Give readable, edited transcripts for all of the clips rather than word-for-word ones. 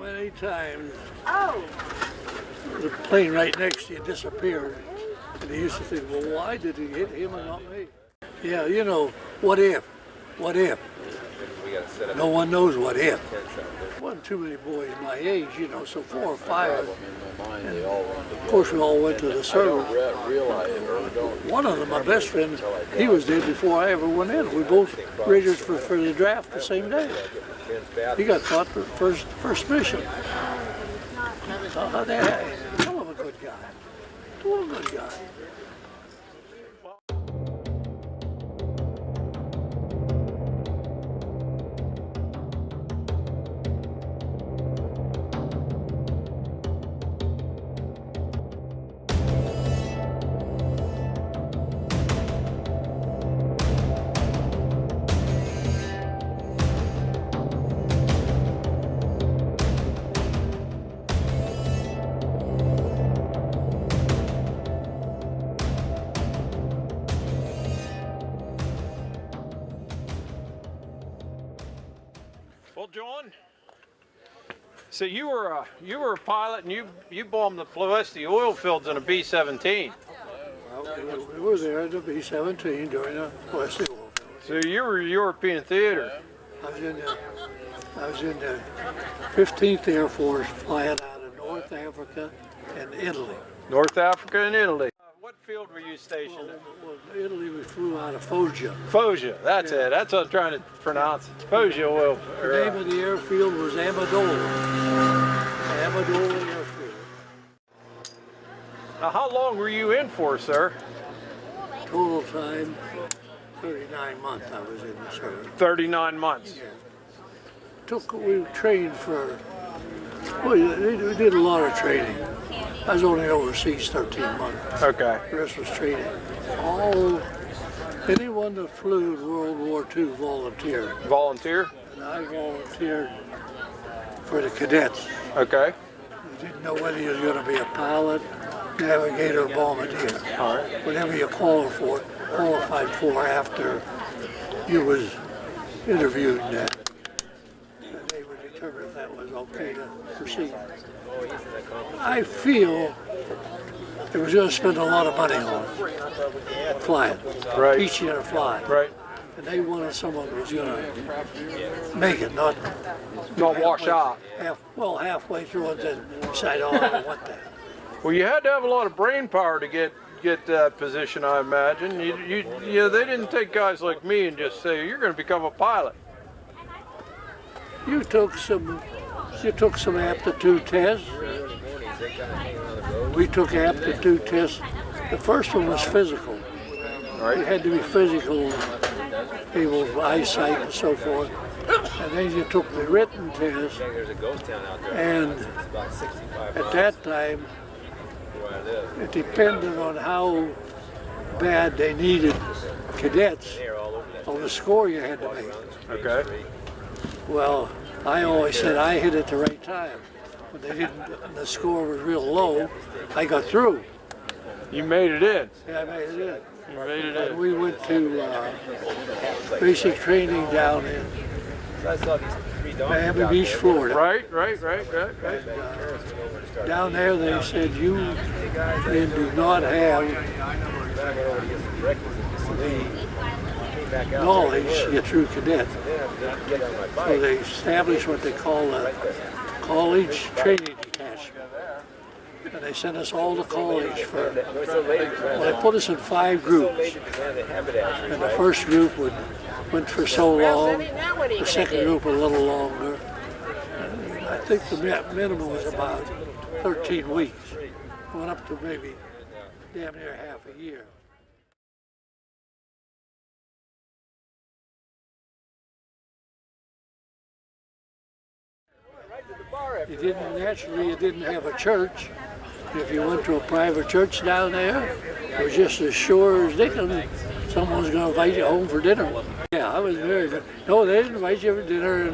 many times the plane right next to you disappeared, and they used to think, well, why did he hit him and not me? Yeah, you know, what if? What if? No one knows what if. Wasn't too many boys my age, you know, so 4 or 5 of them. And of course, we all went to the service. One of them, my best friend, he was there before I ever went in. We both registered for the draft the same day. He got caught for first mission. Hell of a good guy. Hell of a good guy. Well, John, so you were a pilot and you bombed the Ploesti oil fields in a B-17. Well, we were there at the B-17 during the Ploesti oil field. So you were European theater. I was in the 15th Air Force flying out of North Africa and Italy. North Africa and Italy. What field were you stationed in? Well, Italy, we flew out of Foggia. Foggia, that's it. That's what I'm trying to pronounce. Foggia oil. The name of the airfield was Amendola. Amendola Airfield. Now, how long were you in for, sir? Total time, 39 months I was in the service. 39 months. Yeah. We trained for, well, we did a lot of training. I was only overseas 13 months. Okay. The rest was training. Anyone that flew in World War II volunteered. Volunteer? And I volunteered for the cadets. Okay. You didn't know whether you was going to be a pilot, navigator, or bombardier. All right. Whatever you qualified for after you was interviewed, and they would determine if that was okay to proceed. I feel they was going to spend a lot of money on flying, Right. teaching how to fly. Right. And they wanted someone who was going to make it, not wash out. halfway through and then decide, oh, I don't want that. Well, you had to have a lot of brain power to get that position, I imagine. They didn't take guys like me and just say, you're going to become a pilot. You took some aptitude tests. We took aptitude tests. The first one was physical. Right. You had to be physical, able of eyesight and so forth. And then you took the written test. And at that time, it depended on how bad they needed cadets on the score you had to make. Okay. Well, I always said I hit at the right time. When they didn't, the score was real low, I got through. You made it in. Yeah, I made it in. You made it And in. we went to basic training down in Miami Beach, Florida. Right. Down there they said you men do not have the knowledge to get through cadet. So they established what they call a college training detachment. And they sent us all to college well, they put us in 5 groups. And the first group went for so long, the second group a little longer. And I think the minimum was about 13 weeks. Went up to maybe damn near half a year. You didn't have a church. If you went to a private church down there, it was just as sure as Dickens, someone's going to invite you home for dinner. Yeah, I was very good. No, they didn't invite you for dinner,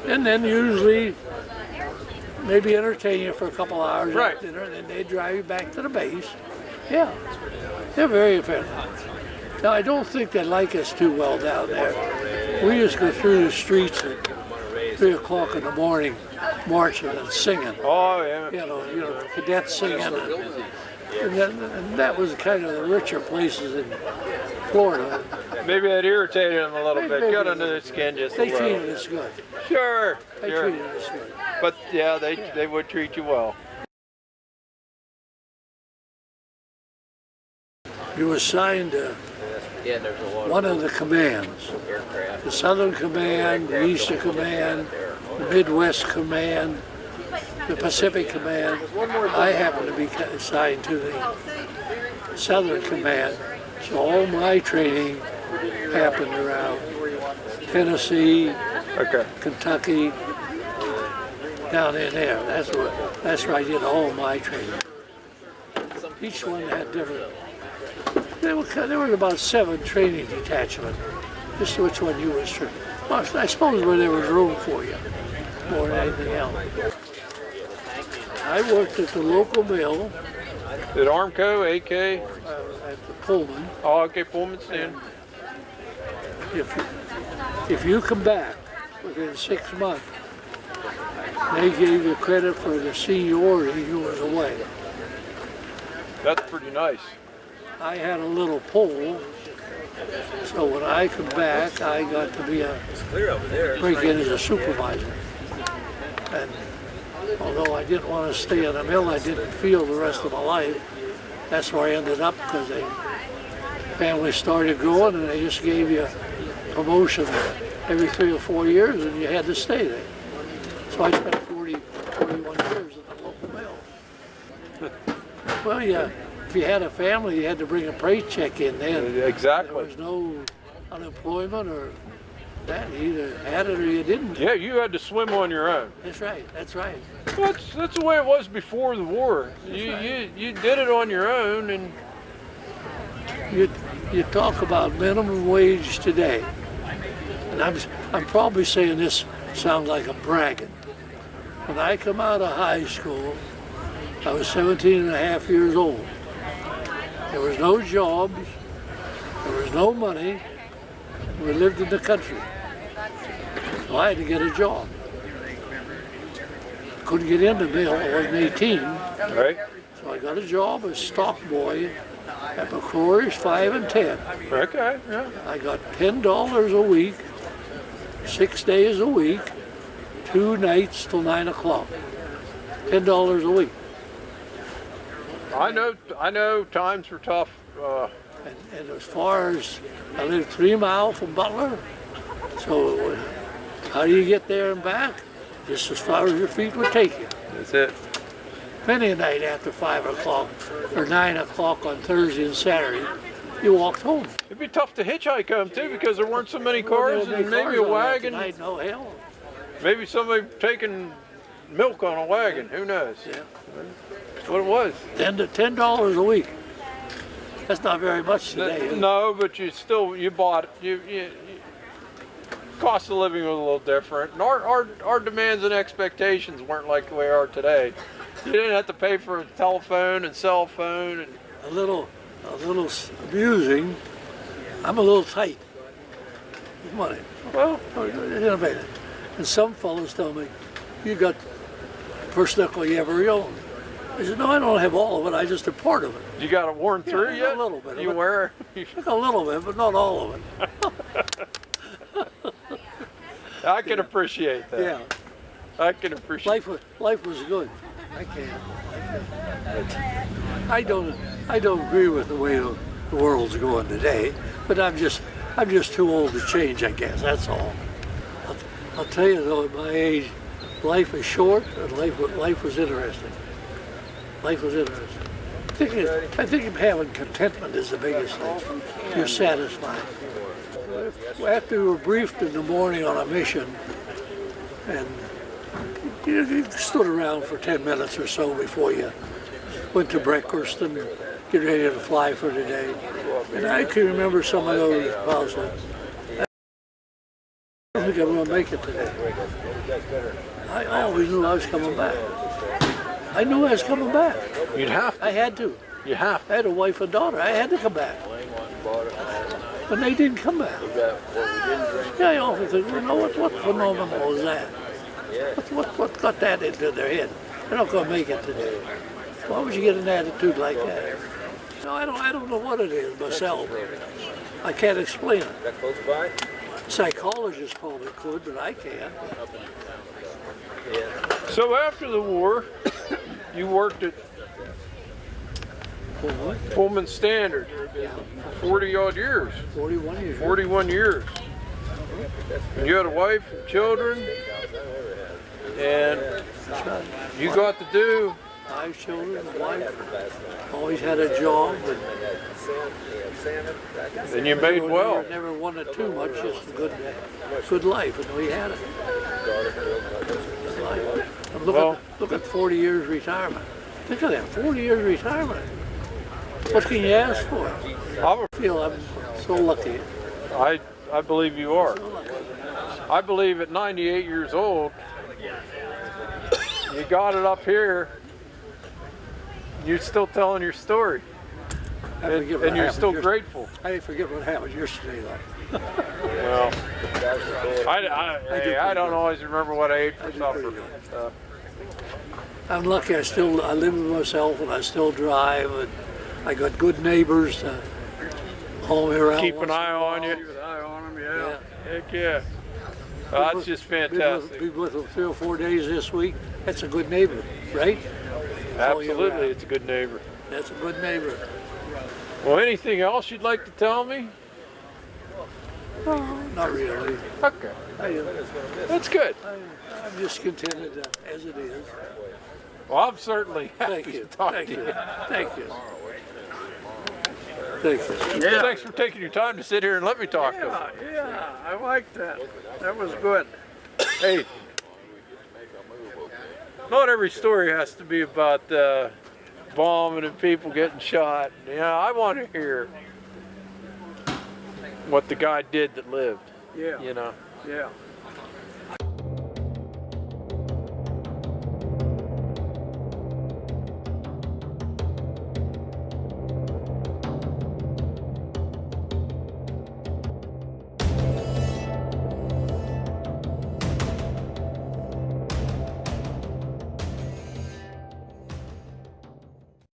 and then usually maybe entertain you for a couple hours at dinner, and then they drive you back to the base. Yeah, they're very effective. Now, I don't think they like us too well down there. We just go through the streets and 3 o'clock in the morning, marching and singing. Oh yeah. You know, cadets singing. And that was kind of the richer places in Florida. Maybe that irritated them a little bit. Maybe Got under their skin just a They little. treated us good. Sure. They Sure. treated us good. But yeah, they would treat you well. You were assigned to one of the commands. The Southern Command, the Eastern Command, the Midwest Command, the Pacific Command. I happened to be assigned to the Southern Command, so all my training happened around Tennessee, Okay. Kentucky, down in there. That's where I did all my training. Each one had different. There were about 7 training detachments. Just which one you was training. Well, I suppose where there was room for you, more than anything else. I worked at the local mill Did Armco, AK? at the Pullman. Oh, okay, Pullman stand. If you come back within 6 months, they gave you credit for the seniority you was away. That's pretty nice. I had a little pole, so when I come back, I got to be break in as a supervisor. And although I didn't want to stay in the mill, I didn't feel the rest of my life. That's where I ended up because the family started growing and they just gave you promotion every 3 or 4 years and you had to stay there. So I spent 41 years in the local mill. Well, yeah. If you had a family, you had to bring a paycheck in then. Exactly. There was no unemployment or that. You either had it or you didn't. Yeah, you had to swim on your own. That's right. That's right. That's the way it was before the war. You did it on your own, and You talk about minimum wage today, and I'm probably saying this sounds like a bragging. When I come out of high school, I was 17 and a half years old. There was no jobs, there was no money, we lived in the country. So I had to get a job. Couldn't get in the mill, I wasn't 18. right? So I got a job as stock boy at McCrory's 5 and 10. Okay, yeah. I got $10 a week, 6 days a week, 2 nights till 9 o'clock. $10 a week. I know times were tough. And as far as I lived 3 miles from Butler, so how do you get there and back? Just as far as your feet would take you. That's it. Many a night after 5 o'clock or 9 o'clock on Thursday and Saturday, you walked home. It'd be tough to hitchhike home too because there weren't so many cars and maybe a wagon. Night, no hell. Maybe somebody taking milk on a wagon. Who knows? Yeah. That's what it was. $10 a week. That's not very much today. is it? No, but you bought you cost of living was a little different. And our demands and expectations weren't like the way they are today. You didn't have to pay for a telephone and cell phone and A little amusing. I'm a little tight. With money. well, Innovative. And some fellows tell me, you got the first nickel you ever owned. I said, no, I don't have all of it. I just a part of it. you got it worn through a yet? little bit of You it. wear. Took a little bit, but not all of it. I can appreciate that. Yeah. I can appreciate. Life was good. I can. I don't agree with the way the world's going today, but I'm just too old to change, I guess. That's all. I'll tell you though, at my age, life is short and life was interesting. Life was interesting. I think having contentment is the biggest thing. You're satisfied. After we were briefed in the morning on a mission, and you stood around for 10 minutes or so before you went to breakfast and get ready to fly for the day. And I can remember some of those fellows said, I don't think I'm going to make it today. I always knew I was coming back. I knew I was coming back. You'd have to. I had to. You have I had a wife and daughter. I had to come back. But they didn't come back. Yeah, I often think, what phenomenon was that? What got that into their head? They're not going to make it today. Why would you get an attitude like that? No, I don't know what it is myself. I can't explain it. Psychologists probably could, but I can't. So after the war, you worked at Pullman Standard for 40 odd years. 41 years. 41 years. And you had a wife and children, and That's right. you got to do. 5 children, a wife. Always had a job. And you made well. Never wanted too much, just a good life, and we had it. And look at 40 years retirement. Think of that, 40 years retirement. What can you ask for? I feel I'm so lucky. I believe you are. I believe at 98 years old, you got it up here, you're still telling your story. And you're still grateful. I forget what happened yesterday, though. Well, I don't always remember what I ate for supper. I'm lucky. I live with myself, and I still drive, and I got good neighbors to haul me around. Keep an eye on you. Keep an eye on them, yeah. Heck yeah. That's just fantastic. Be with them 3 or 4 days this week. That's a good neighbor, right? Absolutely, it's a good neighbor. That's a good neighbor. Well, anything else you'd like to tell me? No, not really. Okay. That's good. I'm just contented as it is. Well, I'm certainly happy Thank you. to talk Thank to you. you. Thank you. Thank you. Yeah. Thanks for taking your time to sit here and let me talk to you. Yeah, I like that. That was good. Hey, not every story has to be about bombing and people getting shot. You know, I want to hear what the guy did that lived. Yeah. You know. Yeah.